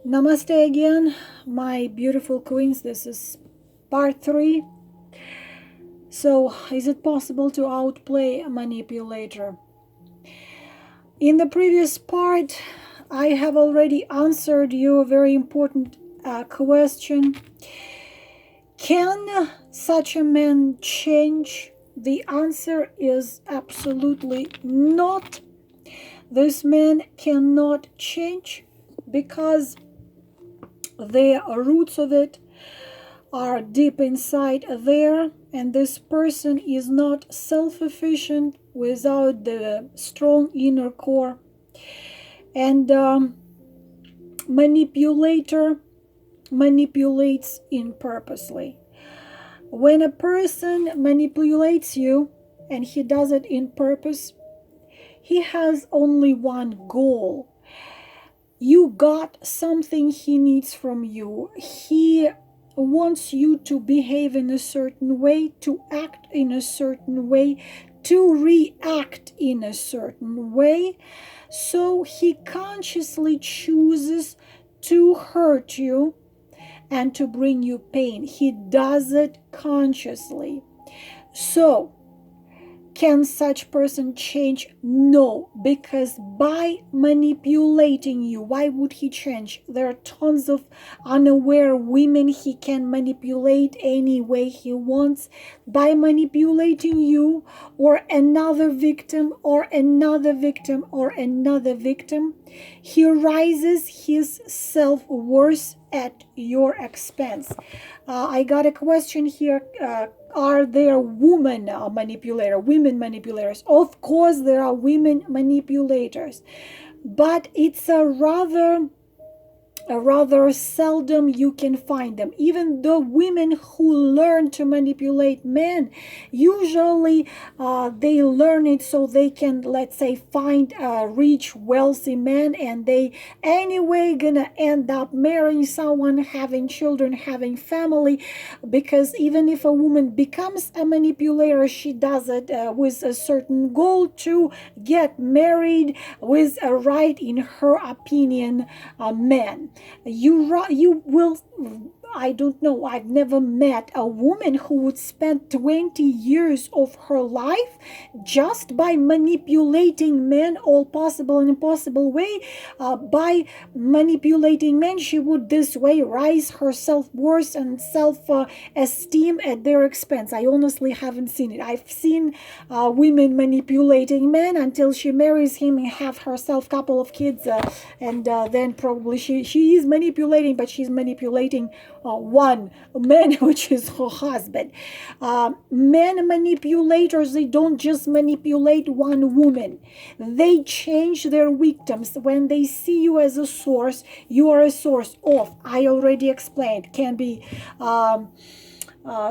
Namaste again, my beautiful queens. This is part 3. So, is it possible to outplay a manipulator? In the previous part, I have already answered you a very important question. Can such a man change? The answer is absolutely not. This man cannot change because the roots of it are deep inside there, and this person is not self-efficient without the strong inner core. And manipulator manipulates impurposely. When a person manipulates you and he does it in purpose, he has only one goal. You got something he needs from you. He wants you to behave in a certain way, to act in a certain way, to react in a certain way. So he consciously chooses to hurt you and to bring you pain. He does it consciously. So, can such person change? No, because by manipulating you, why would he change? There are tons of unaware women he can manipulate any way he wants. By manipulating you or another victim or another victim or another victim, he raises his self-worth at your expense. I got a question here. Are there women women manipulators? Of course there are women manipulators, but it's a rather seldom you can find them. Even the women who learn to manipulate men, usually they learn it so they can, let's say, find a rich, wealthy man, and they anyway gonna end up marrying someone, having children, having family. Because even if a woman becomes a manipulator, she does it with a certain goal to get married with a right, in her opinion, man. You will, I don't know, I've never met a woman who would spend 20 years of her life just by manipulating men all possible and impossible way. By manipulating men, she would this way rise her self-worth and self-esteem at their expense. I honestly haven't seen it. I've seen women manipulating men until she marries him and have herself a couple of kids, and then probably she is manipulating, but she's manipulating one man, which is her husband. Men manipulators, they don't just manipulate one woman. They change their victims. When they see you as a source, you are a source of, I already explained, can be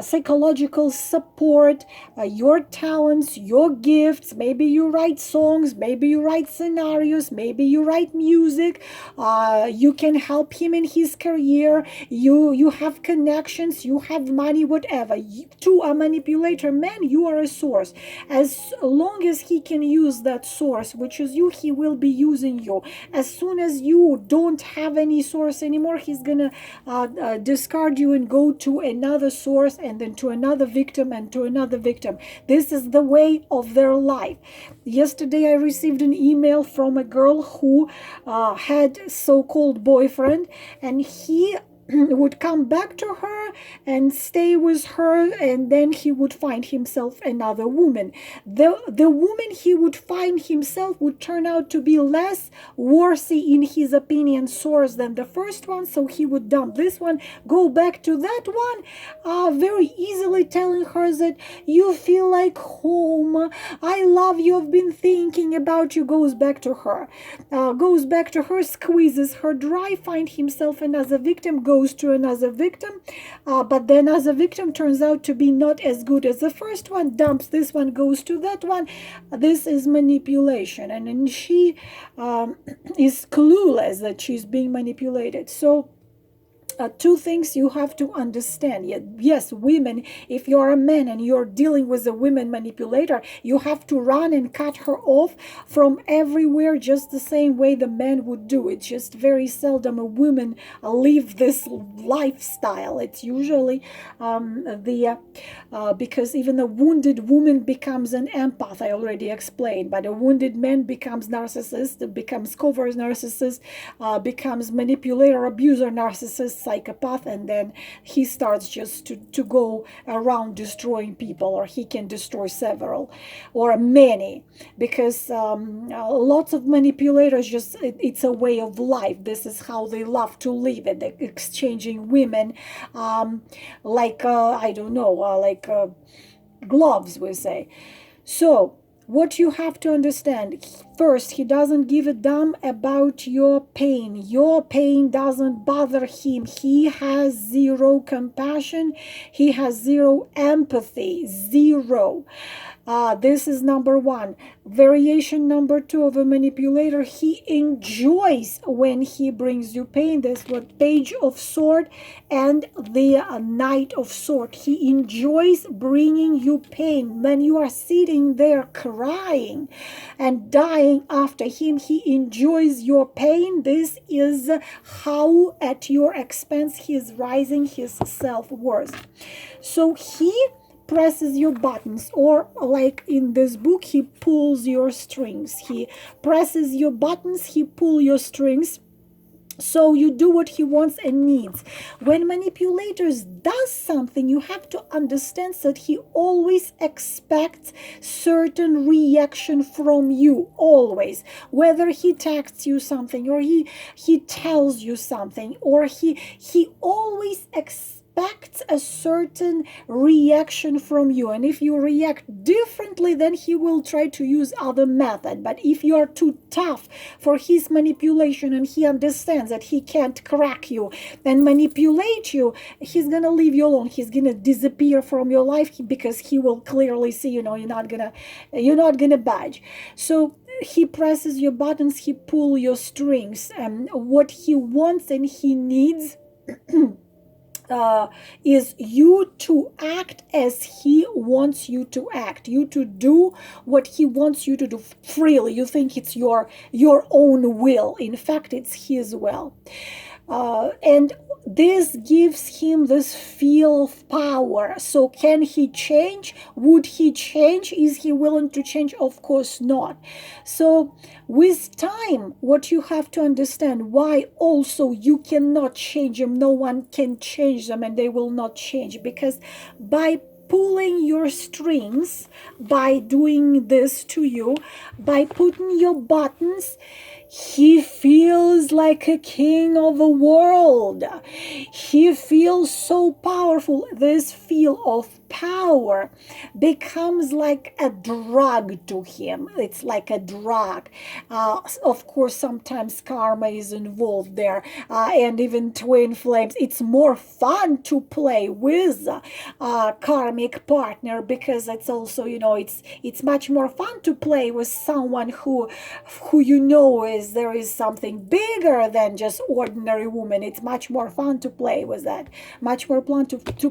psychological support, your talents, your gifts. Maybe you write songs, maybe you write scenarios, maybe you write music. You can help him in his career. You have connections, you have money, whatever. To a manipulator man, you are a source. As long as he can use that source, which is you, he will be using you. As soon as you don't have any source anymore, he's gonna discard you and go to another source, and then to another victim, and to another victim. This is the way of their life. Yesterday I received an email from a girl who had so-called boyfriend, and he would come back to her and stay with her, and then he would find himself another woman. The woman he would find himself would turn out to be less worthy, in his opinion, source than the first one, so he would dump this one, go back to that one, very easily telling her that you feel like home, I love you, I've been thinking about you. Goes back to her, squeezes her dry, find himself another victim, goes to another victim, but then another victim turns out to be not as good as the first one, dumps this one, goes to that one. This is manipulation, and she is clueless that she's being manipulated. So two things you have to understand. Yes, women, if you're a man and you're dealing with a women manipulator, you have to run and cut her off from everywhere, just the same way the man would do. It's just very seldom a woman live this lifestyle. It's usually because even a wounded woman becomes an empath, I already explained, but a wounded man becomes narcissist, becomes covert narcissist, becomes manipulator, abuser, narcissist, psychopath, and then he starts just to go around destroying people, or he can destroy several or many, because lots of manipulators, just it's a way of life. This is how they love to live it, exchanging women like I don't know, like gloves, we say. So what you have to understand, first, he doesn't give a damn about your pain. Your pain doesn't bother him. He has zero compassion. He has zero empathy. Zero. This is number one. Variation number two of a manipulator, he enjoys when he brings you pain. That's what Page of Sword and the Knight of Sword. He enjoys bringing you pain. When you are sitting there crying and dying after him, he enjoys your pain. This is how at your expense he is rising his self-worth. So he presses your buttons, or like in this book, he pulls your strings. He presses your buttons, he pulls your strings, so you do what he wants and needs. When manipulators does something, you have to understand that he always expects certain reaction from you, always. Whether he texts you something, or he tells you something, or he always expects a certain reaction from you, and if you react differently, then he will try to use other method. But if you are too tough for his manipulation, and he understands that he can't crack you and manipulate you, he's gonna leave you alone. He's gonna disappear from your life, because he will clearly see, you're not gonna budge. So he presses your buttons, he pulls your strings, and what he wants and he needs is you to act as he wants you to act, you to do what he wants you to do freely. You think it's your own will. In fact, it's his will. And this gives him this feel of power. So can he change? Would he change? Is he willing to change? Of course not. So with time, what you have to understand, why also you cannot change them, no one can change them, and they will not change, because by pulling your strings, by doing this to you, by putting your buttons, he feels like a king of the world. He feels so powerful. This feel of power becomes like a drug to him. It's like a drug. Of course, sometimes karma is involved there, and even twin flames. It's more fun to play with a karmic partner, because it's also, it's much more fun to play with someone who is there is something bigger than just ordinary woman. It's much more fun to play with that. Much more fun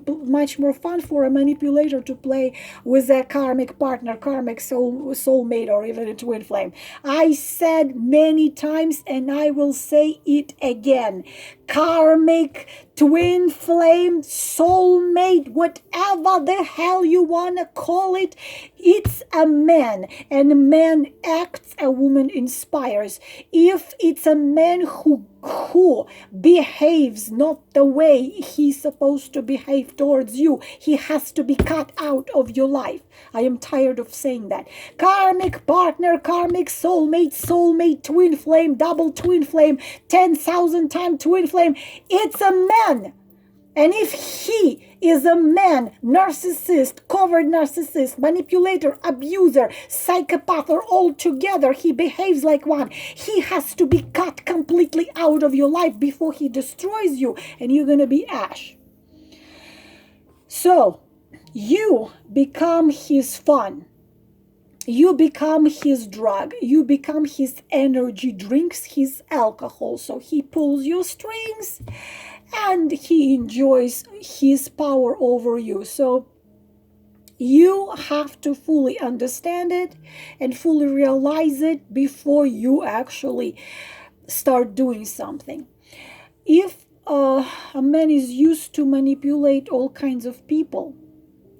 much more fun for a manipulator to play with a karmic partner, karmic soulmate, or even a twin flame. I said many times, and I will say it again: karmic, twin flame, soulmate, whatever the hell you want to call it, it's a man, and a man acts, a woman inspires. If it's a man who behaves not the way he's supposed to behave towards you, he has to be cut out of your life. I am tired of saying that. Karmic partner, karmic soulmate, twin flame, double twin flame, 10,000 time twin flame, it's a man. And if he is a man, narcissist, covert narcissist, manipulator, abuser, psychopath, or all together, he behaves like one, he has to be cut completely out of your life before he destroys you, and you're going to be ash. So, you become his fun. You become his drug. You become his energy drinks, his alcohol. So he pulls your strings and he enjoys his power over you. So you have to fully understand it and fully realize it before you actually start doing something. If a man is used to manipulate all kinds of people,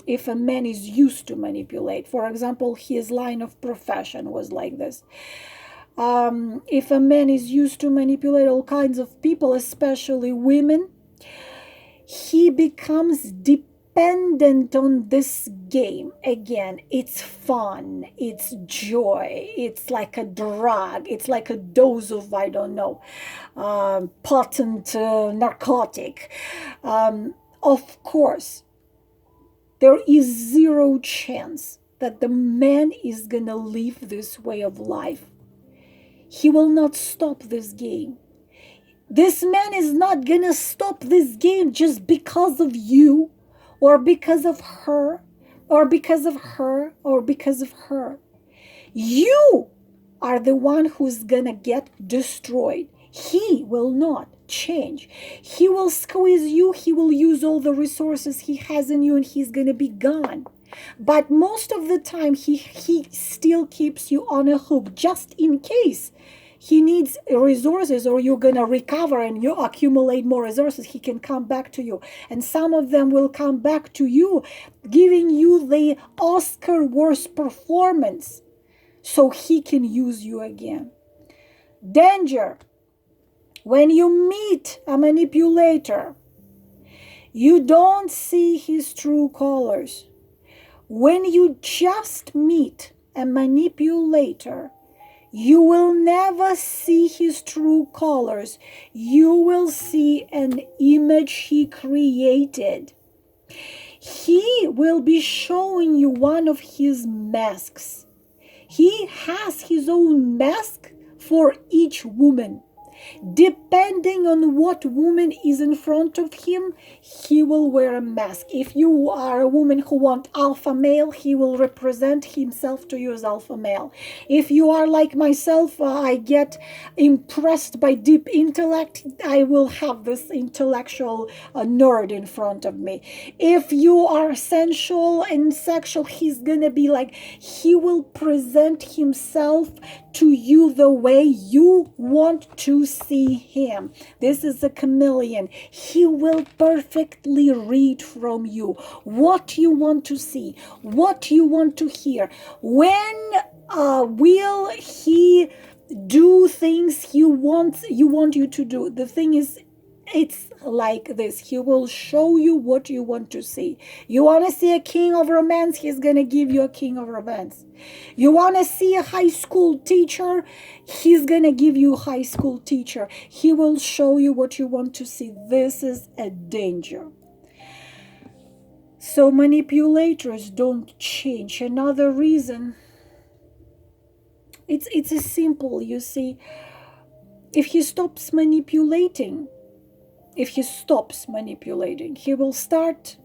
if a man is used to manipulate, for example, his line of profession was like this. If a man is used to manipulate all kinds of people, especially women, he becomes dependent on this game. Again, it's fun, it's joy, it's like a drug, it's like a dose of, I don't know, potent narcotic. Of course, there is zero chance that the man is gonna live this way of life. He will not stop this game. This man is not gonna stop this game just because of you, or because of her, or because of her, or because of her. You are the one who's gonna get destroyed. He will not change. He will squeeze you. He will use all the resources he has in you, and he's gonna be gone. But most of the time, he still keeps you on a hook just in case he needs resources, or you're gonna recover and you accumulate more resources. He can come back to you, and some of them will come back to you, giving you the Oscar worst performance, so he can use you again. Danger. When you meet a manipulator, you don't see his true colors. When you just meet a manipulator, you will never see his true colors. You will see an image he created. He will be showing you one of his masks. He has his own mask for each woman. Depending on what woman is in front of him, he will wear a mask. If you are a woman who wants alpha male, he will represent himself to you as alpha male. If you are like myself, I get impressed by deep intellect, I will have this intellectual nerd in front of me. If you are sensual and sexual, he's gonna be like, he will present himself to you the way you want to see him. This is a chameleon. He will perfectly read from you what you want to see, what you want to hear. When will he do things you want you to do? The thing is, it's like this. He will show you what you want to see. You want to see a king of romance, he's going to give you a king of romance. You want to see a high school teacher, he's going to give you a high school teacher. He will show you what you want to see. This is a danger. So manipulators don't change. Another reason, it's a simple, you see, if he stops manipulating, he will start,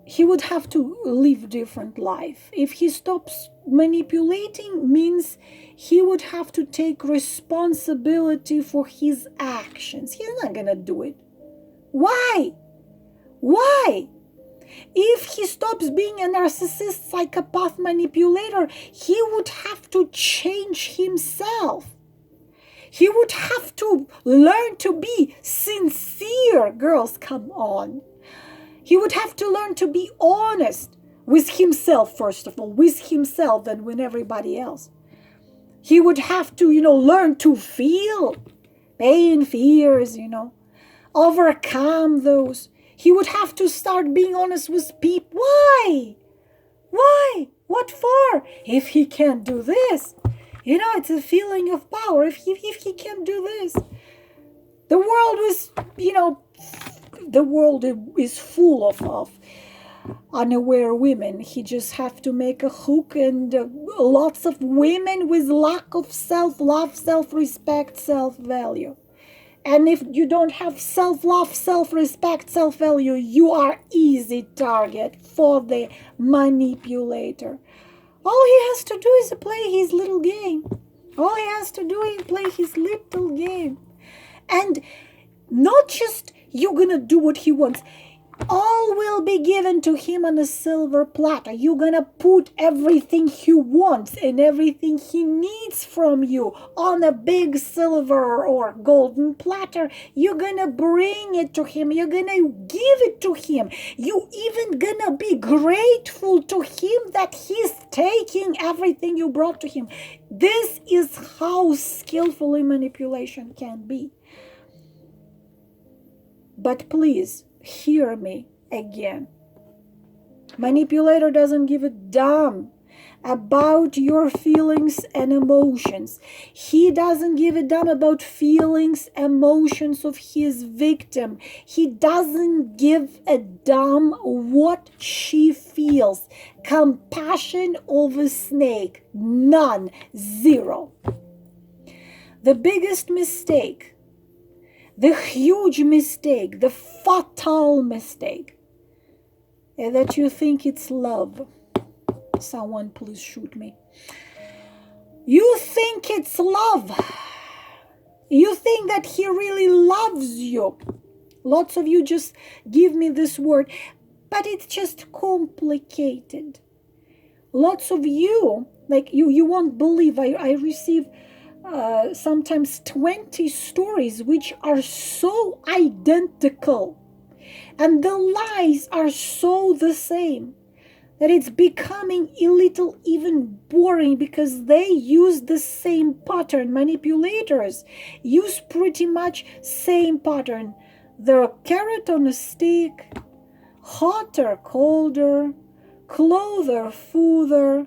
he would have to live different life. If he stops manipulating, means he would have to take responsibility for his actions. He's not gonna do it. Why? If he stops being a narcissist, psychopath, manipulator, he would have to change himself. He would have to learn to be sincere. Girls, come on. He would have to learn to be honest with himself, first of all, with himself, and with everybody else. He would have to, learn to feel pain, fears, overcome those. He would have to start being honest with people. Why? What for? If he can't do this, it's a feeling of power. If he can't do this, the world is full of unaware women. He just have to make a hook, and lots of women with lack of self-love, self-respect, self-value. And if you don't have self-love, self-respect, self-value, you are easy target for the manipulator. All he has to do is play his little game. All he has to do is play his little game. And not just you're gonna do what he wants. All will be given to him on a silver platter. You're gonna put everything he wants and everything he needs from you on a big silver or golden platter. You're gonna bring it to him. You're gonna give it to him. You even gonna be grateful to him that he's taking everything you brought to him. This is how skillfully manipulation can be. But please, hear me again. Manipulator doesn't give a damn about your feelings and emotions. He doesn't give a damn about feelings, emotions of his victim. He doesn't give a damn what she feels. Compassion of a snake. None. Zero. The biggest mistake, the huge mistake, the fatal mistake, is that you think it's love. Someone please shoot me. You think it's love. You think that he really loves you. Lots of you just give me this word, but it's just complicated. Lots of you, like you won't believe, I receive sometimes 20 stories which are so identical and the lies are so the same that it's becoming a little even boring because they use the same pattern. Manipulators use pretty much same pattern. The carrot on a stick, hotter, colder, clother, foother,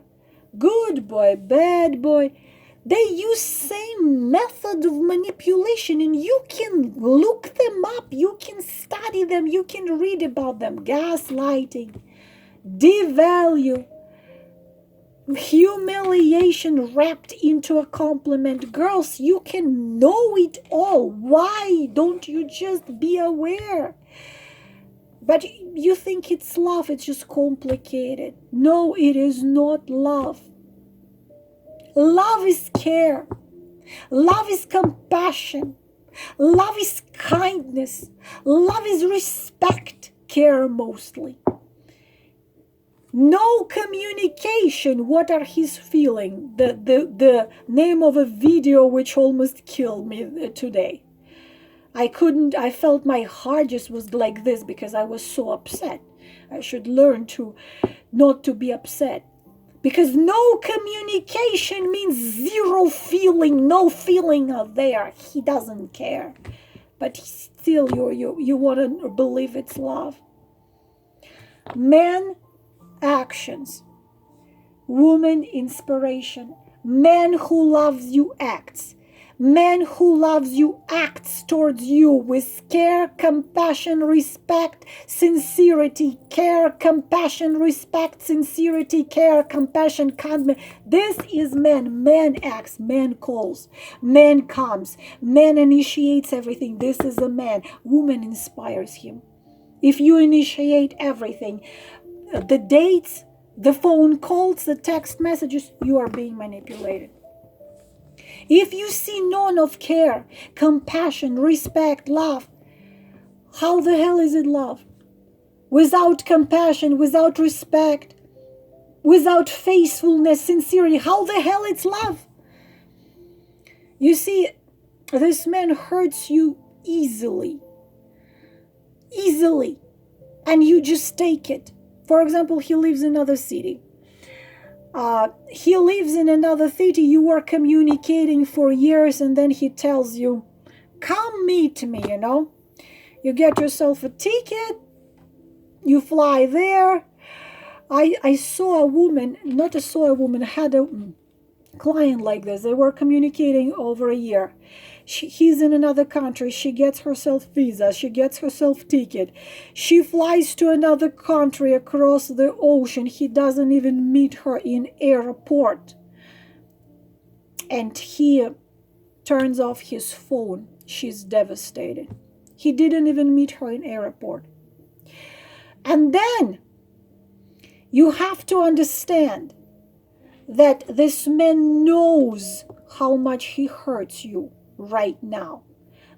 good boy, bad boy. They use same method of manipulation, and you can look them up, you can study them, you can read about them. Gaslighting, devalue, humiliation wrapped into a compliment. Girls, you can know it all. Why don't you just be aware? But you think it's love, it's just complicated. No, it is not love. Love is care. Love is compassion. Love is kindness. Love is respect. Care mostly. No communication. What are his feelings? The name of a video which almost killed me today. I felt my heart just was like this because I was so upset. I should learn to not to be upset. Because no communication means zero feeling, no feeling out there. He doesn't care. But still you want to believe it's love. Man, actions. Woman, inspiration. Man who loves you acts. Man who loves you acts towards you with care, compassion, respect, sincerity. Care, compassion, respect, sincerity, care, compassion, kindness. This is man. Man acts, man calls, man comes, man initiates everything. This is a man. Woman inspires him. If you initiate everything, the dates, the phone calls, the text messages, you are being manipulated. If you see none of care, compassion, respect, love, how the hell is it love? Without compassion, without respect, without faithfulness, sincerity, how the hell it's love? You see, this man hurts you easily. Easily. And you just take it. For example, he lives in another city. He lives in another city, you are communicating for years, and then he tells you, come meet me, you know. You get yourself a ticket, you fly there. I saw a woman, had a client like this. They were communicating over a year. He's in another country. She gets herself visa. She gets herself ticket. She flies to another country across the ocean. He doesn't even meet her in airport. And he turns off his phone. She's devastated. He didn't even meet her in airport. And then you have to understand that this man knows how much he hurts you right now,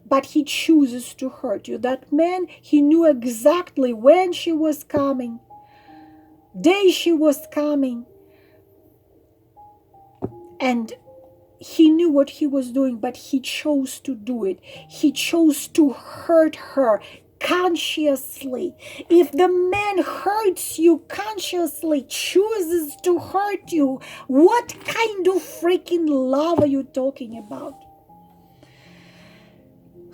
but he chooses to hurt you. That man, he knew exactly when she was coming, day she was coming, and he knew what he was doing, but he chose to do it. He chose to hurt her consciously. If the man hurts you consciously, chooses to hurt you, what kind of freaking love are you talking about?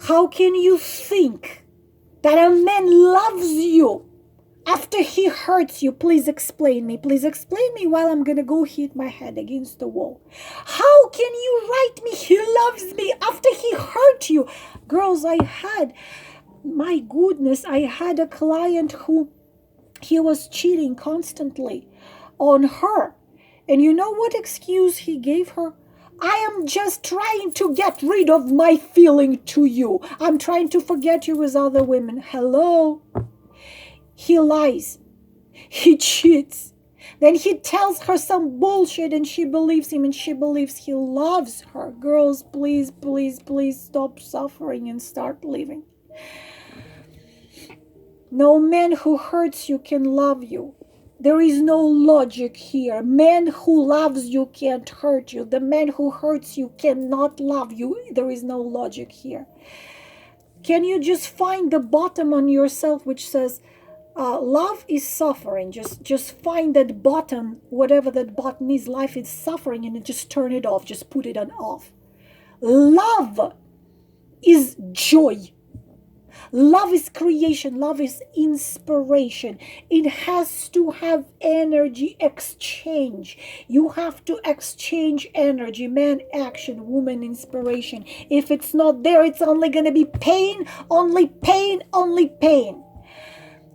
How can you think that a man loves you after he hurts you? Please explain me. Please explain me while I'm going to go hit my head against the wall. How can you write me he loves me after he hurt you? Girls, my goodness, I had a client who he was cheating constantly on her. And you know what excuse he gave her? I am just trying to get rid of my feeling to you. I'm trying to forget you with other women. Hello? He lies. He cheats. Then he tells her some bullshit and she believes him and she believes he loves her. Girls, please, please, please stop suffering and start living. No man who hurts you can love you. There is no logic here. Man who loves you can't hurt you. The man who hurts you cannot love you. There is no logic here. Can you just find the bottom on yourself which says, love is suffering. Just find that button, whatever that button is. Life is suffering, and just turn it off. Just put it on off. Love is joy. Love is creation. Love is inspiration. It has to have energy exchange. You have to exchange energy. Man, action. Woman, inspiration. If it's not there, it's only going to be pain, only pain, only pain.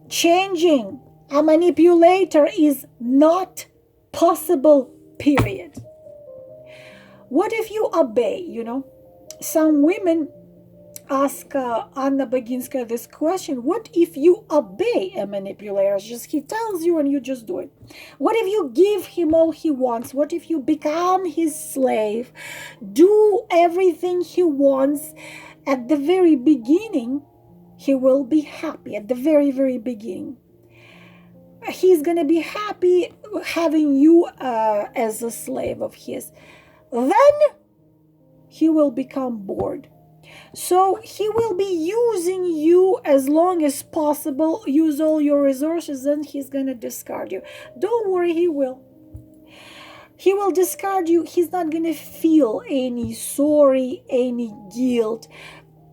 Changing a manipulator is not possible, period. What if you obey, Some women ask Anna Baginskaya this question: what if you obey a manipulator? Just he tells you and you just do it. What if you give him all he wants? What if you become his slave, do everything he wants? At the very beginning, he will be happy. At the very, very beginning, he's going to be happy having you as a slave of his. Then he will become bored. So he will be using you as long as possible, use all your resources, and he's going to discard you. Don't worry, he will. He will discard you. He's not going to feel any sorry, any guilt.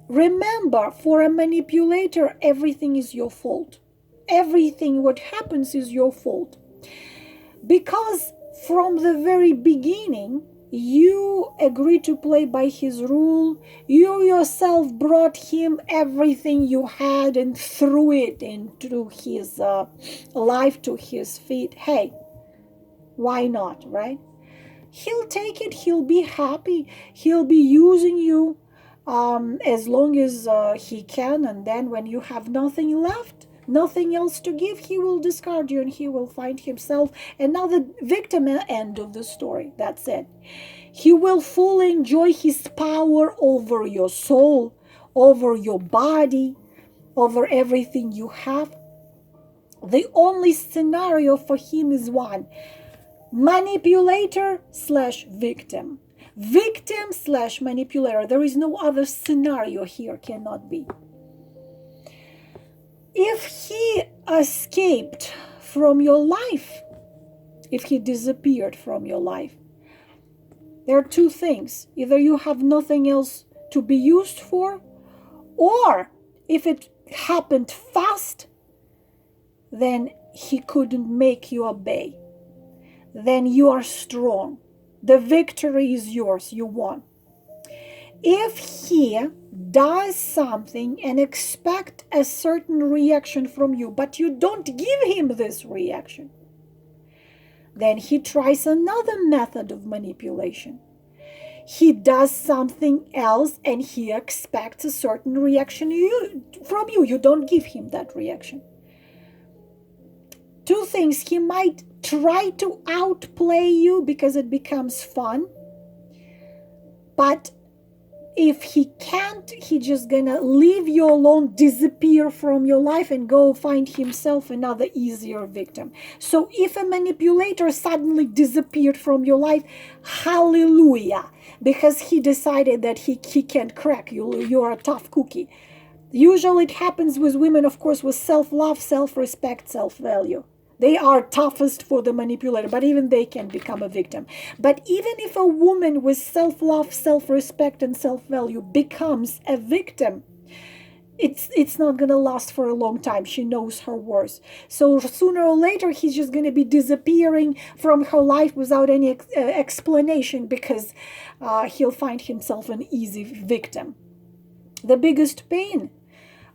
Remember, for a manipulator, everything is your fault. Everything what happens is your fault. Because from the very beginning, you agreed to play by his rule. You yourself brought him everything you had and threw it into his life, to his feet. Hey, why not, right? He'll take it. He'll be happy. He'll be using you as long as he can. And then when you have nothing left, nothing else to give, he will discard you and he will find himself another victim. End of the story. That's it. He will fully enjoy his power over your soul, over your body, over everything you have. The only scenario for him is one: manipulator / victim. Victim / manipulator. There is no other scenario here, cannot be. If he escaped from your life, if he disappeared from your life, there are two things. Either you have nothing else to be used for, or if it happened fast, then he couldn't make you obey. Then you are strong. The victory is yours. You won. If he does something and expect a certain reaction from you, but you don't give him this reaction, then he tries another method of manipulation. he does something else and he expects a certain reaction from you. You don't give him that reaction. Two things: he might try to outplay you because it becomes fun, but if he can't, he just gonna leave you alone, disappear from your life, and go find himself another easier victim. So if a manipulator suddenly disappeared from your life, hallelujah, because he decided that he can't crack you. You're a tough cookie. Usually it happens with women, of course, with self-love, self-respect, self-value. They are toughest for the manipulator, but even they can become a victim. But even if a woman with self-love, self-respect, and self-value becomes a victim, it's not going to last for a long time. She knows her worth. So sooner or later, he's just going to be disappearing from her life without any explanation, because he'll find himself an easy victim. The biggest pain.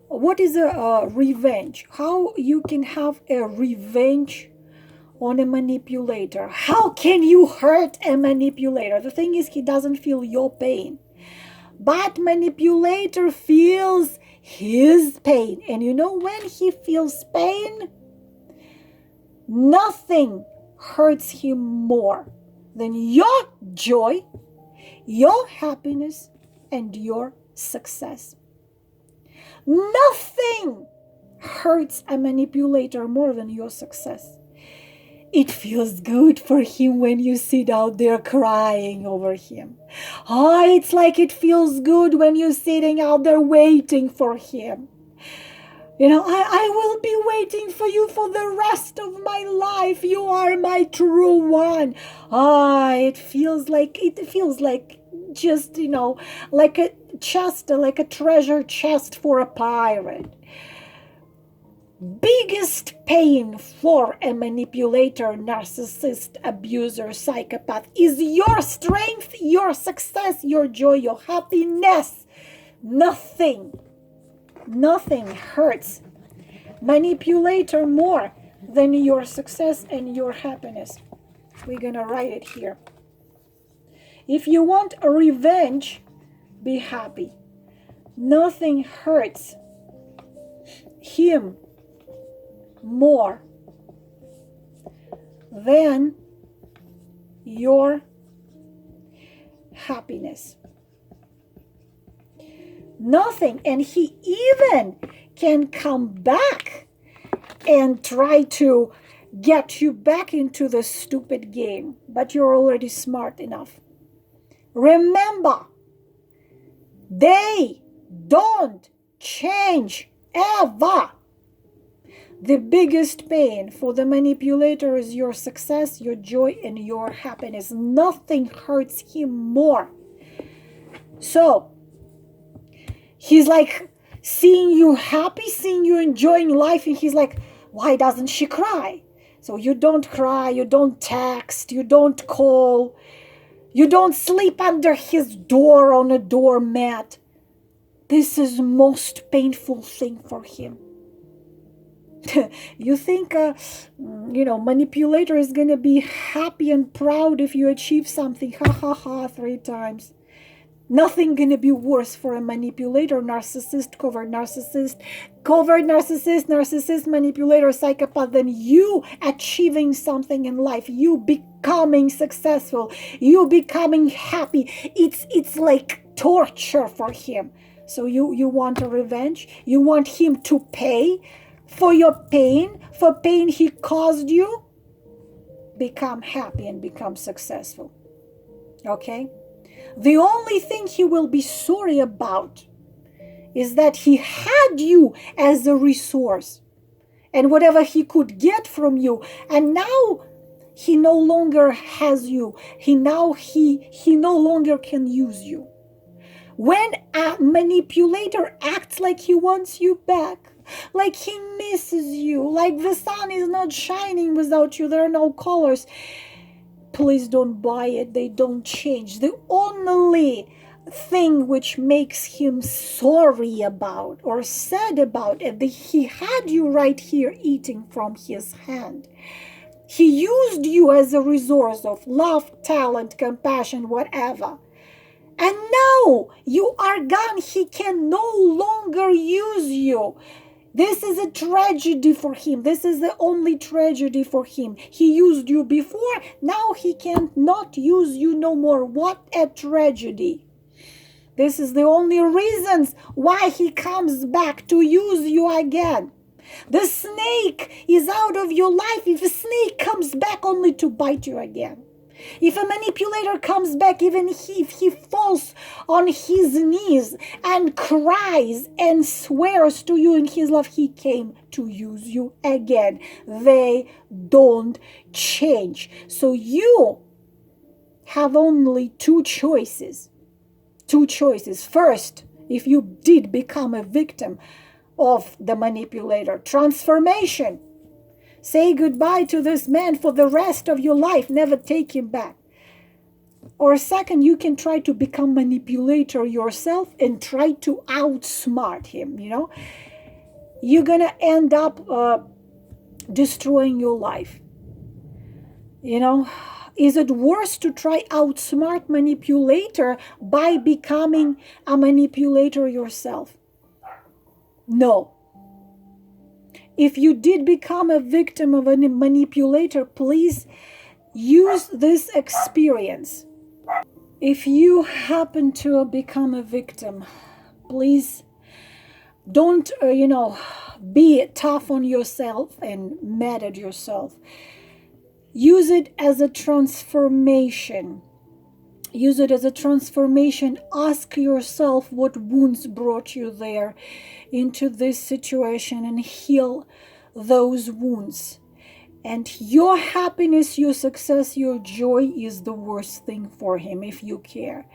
What is a revenge? How you can have a revenge on a manipulator? How can you hurt a manipulator? The thing is, he doesn't feel your pain, but manipulator feels his pain. And you know, when he feels pain, nothing hurts him more than your joy, your happiness, and your success. Nothing hurts a manipulator more than your success. It feels good for him when you sit out there crying over him. Oh, it's like it feels good when you're sitting out there waiting for him. You know, I will be waiting for you for the rest of my life. You are my true one. Ah, it feels like just, you know, like a chest, like a treasure chest for a pirate. Biggest pain for a manipulator, narcissist, abuser, psychopath is your strength, your success, your joy, your happiness. Nothing hurts manipulator more than your success and your happiness. We're gonna write it here. If you want a revenge, be happy. Nothing hurts him more than your happiness. Nothing. And he even can come back and try to get you back into the stupid game, but you're already smart enough. Remember, they don't change ever. The biggest pain for the manipulator is your success, your joy, and your happiness. Nothing hurts him more. So, he's like seeing you happy, seeing you enjoying life, and he's like, why doesn't she cry? So you don't cry, you don't text, you don't call, you don't sleep under his door on a doormat. This is the most painful thing for him. You think, manipulator is going to be happy and proud if you achieve something, ha ha ha, 3 times. Nothing going to be worse for a manipulator, narcissist, covert narcissist, manipulator, psychopath than you achieving something in life, you becoming successful, you becoming happy. It's like torture for him. So you want a revenge? You want him to pay for your pain, for pain he caused you? Become happy and become successful. Okay? The only thing he will be sorry about is that he had you as a resource and whatever he could get from you, and now he no longer has you. He no longer can use you. When a manipulator acts like he wants you back, like he misses you, like the sun is not shining without you, there are no colors, please don't buy it. They don't change. The only thing which makes him sorry about or sad about it, that he had you right here eating from his hand. He used you as a resource of love, talent, compassion, whatever. And now you are gone. He can no longer use you. This is a tragedy for him. This is the only tragedy for him. He used you before. Now he can't not use you no more. What a tragedy. This is the only reasons why he comes back to use you again. The snake is out of your life if a snake comes back only to bite you again. If a manipulator comes back, even if he falls on his knees and cries and swears to you in his love, he came to use you again. They don't change. So you have only two choices. Two choices. First, if you did become a victim of the manipulator, transformation. Say goodbye to this man for the rest of your life. Never take him back. Or second, you can try to become manipulator yourself and try to outsmart him, You're going to end up destroying your life. Is it worse to try outsmart manipulator by becoming a manipulator yourself? No. If you did become a victim of a manipulator, please use this experience. If you happen to become a victim, please don't, be tough on yourself and mad at yourself. Use it as a transformation. Use it as a transformation. Ask yourself what wounds brought you there into this situation and heal those wounds. And your happiness, your success, your joy is the worst thing for him if you care.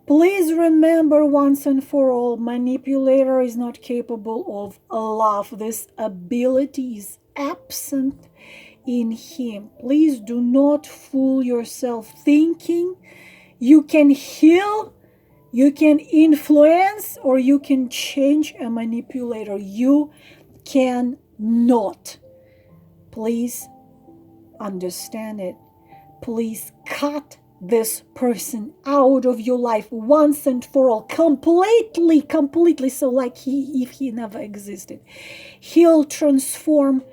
Please remember once and for all, manipulator is not capable of love. This ability is absent in him. Please do not fool yourself thinking you can heal, you can influence, or you can change a manipulator. You cannot. Please understand it. Please cut this person out of your life once and for all. Completely. So like if he never existed. He'll transform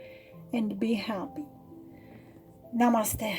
and be happy. Namaste.